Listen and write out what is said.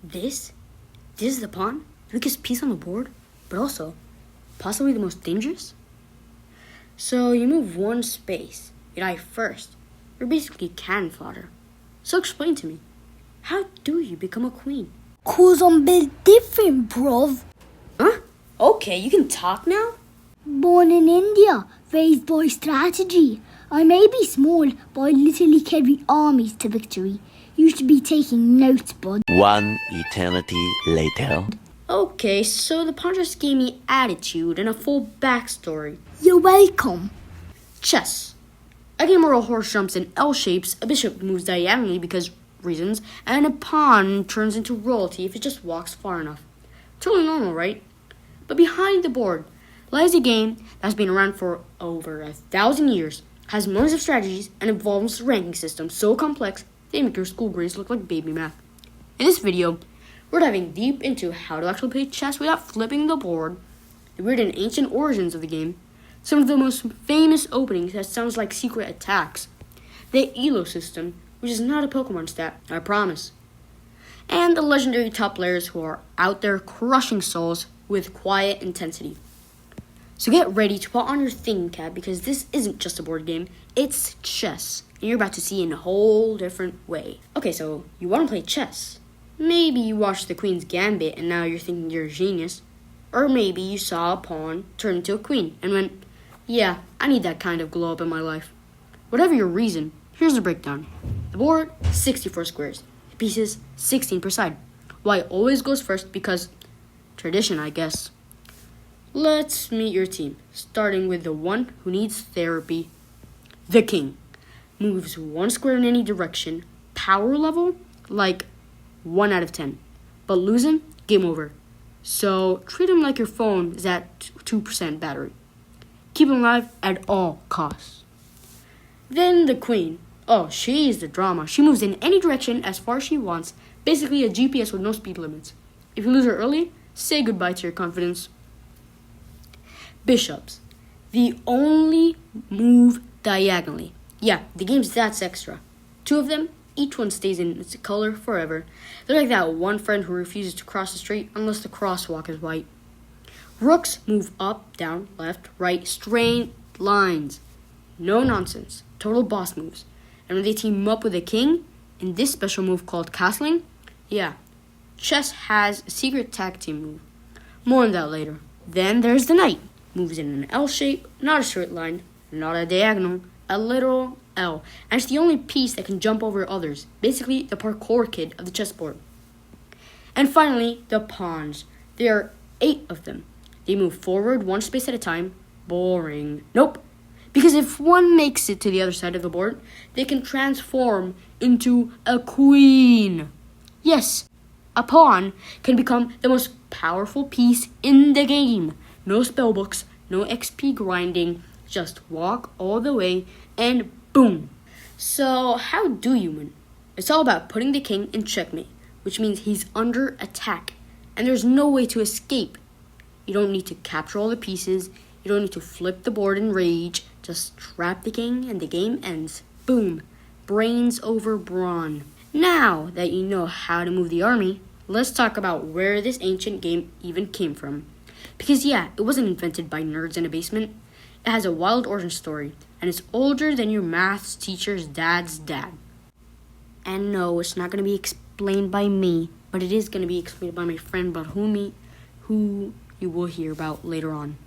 This is the pawn? The weakest piece on the board, but also possibly the most dangerous? So you move one space, you die first. You're basically cannon fodder. So explain to me, how do you become a queen? 'Cause I'm built different, bruv. Huh? Okay, you can talk now? Born in India, raised by strategy. I may be small, but I literally carry armies to victory. You should be taking notes, bud. One eternity later. Okay, so the pawn just gave me attitude and a full backstory. You're welcome. Chess. A game where a horse jumps in L shapes, a bishop moves diagonally because reasons, and a pawn turns into royalty if it just walks far enough. Totally normal, right? But behind the board lies a game that's been around for over 1,000 years, has millions of strategies, and involves a ranking system so complex they make your school grades look like baby math. In this video, we're diving deep into how to actually play chess without flipping the board, the weird and ancient origins of the game, some of the most famous openings that sounds like secret attacks, the ELO system, which is not a Pokemon stat, I promise, and the legendary top players who are out there crushing souls with quiet intensity. So get ready to put on your thinking cap because this isn't just a board game, it's chess, and you're about to see in a whole different way. Okay, so you want to play chess. Maybe you watched the Queen's Gambit and now you're thinking you're a genius. Or maybe you saw a pawn turn into a queen and went, yeah, I need that kind of glow up in my life. Whatever your reason, here's the breakdown. The board, 64 squares. The pieces, 16 per side. White always goes first because tradition, I guess. Let's meet your team, starting with the one who needs therapy. The king. Moves one square in any direction. Power level, like 1 out of 10. But lose him, game over. So treat him like your phone is at 2% battery. Keep him alive at all costs. Then the queen. Oh, she's the drama. She moves in any direction as far as she wants. Basically a GPS with no speed limits. If you lose her early, say goodbye to your confidence. Bishops. The only move diagonally. Yeah, the game's that's extra. 2 of them, each one stays in its color forever. They're like that one friend who refuses to cross the street unless the crosswalk is white. Rooks move up, down, left, right, straight lines. No nonsense. Total boss moves. And when they team up with a king, in this special move called castling, yeah, chess has a secret tag team move. More on that later. Then there's the knight. Moves in an L shape, not a straight line, not a diagonal, a literal L. And it's the only piece that can jump over others. Basically, the parkour kid of the chessboard. And finally, the pawns. There are 8 of them. They move forward one space at a time. Boring. Nope. Because if one makes it to the other side of the board, they can transform into a queen. Yes, a pawn can become the most powerful piece in the game. No spellbooks, no XP grinding, just walk all the way and boom. So how do you win? It's all about putting the king in checkmate, which means he's under attack and there's no way to escape. You don't need to capture all the pieces, you don't need to flip the board in rage, just trap the king and the game ends. Boom, brains over brawn. Now that you know how to move the army, let's talk about where this ancient game even came from. Because yeah, it wasn't invented by nerds in a basement. It has a wild origin story, and it's older than your maths teacher's dad's dad. And no, it's not going to be explained by me, but it is going to be explained by my friend Barhumi, who you will hear about later on.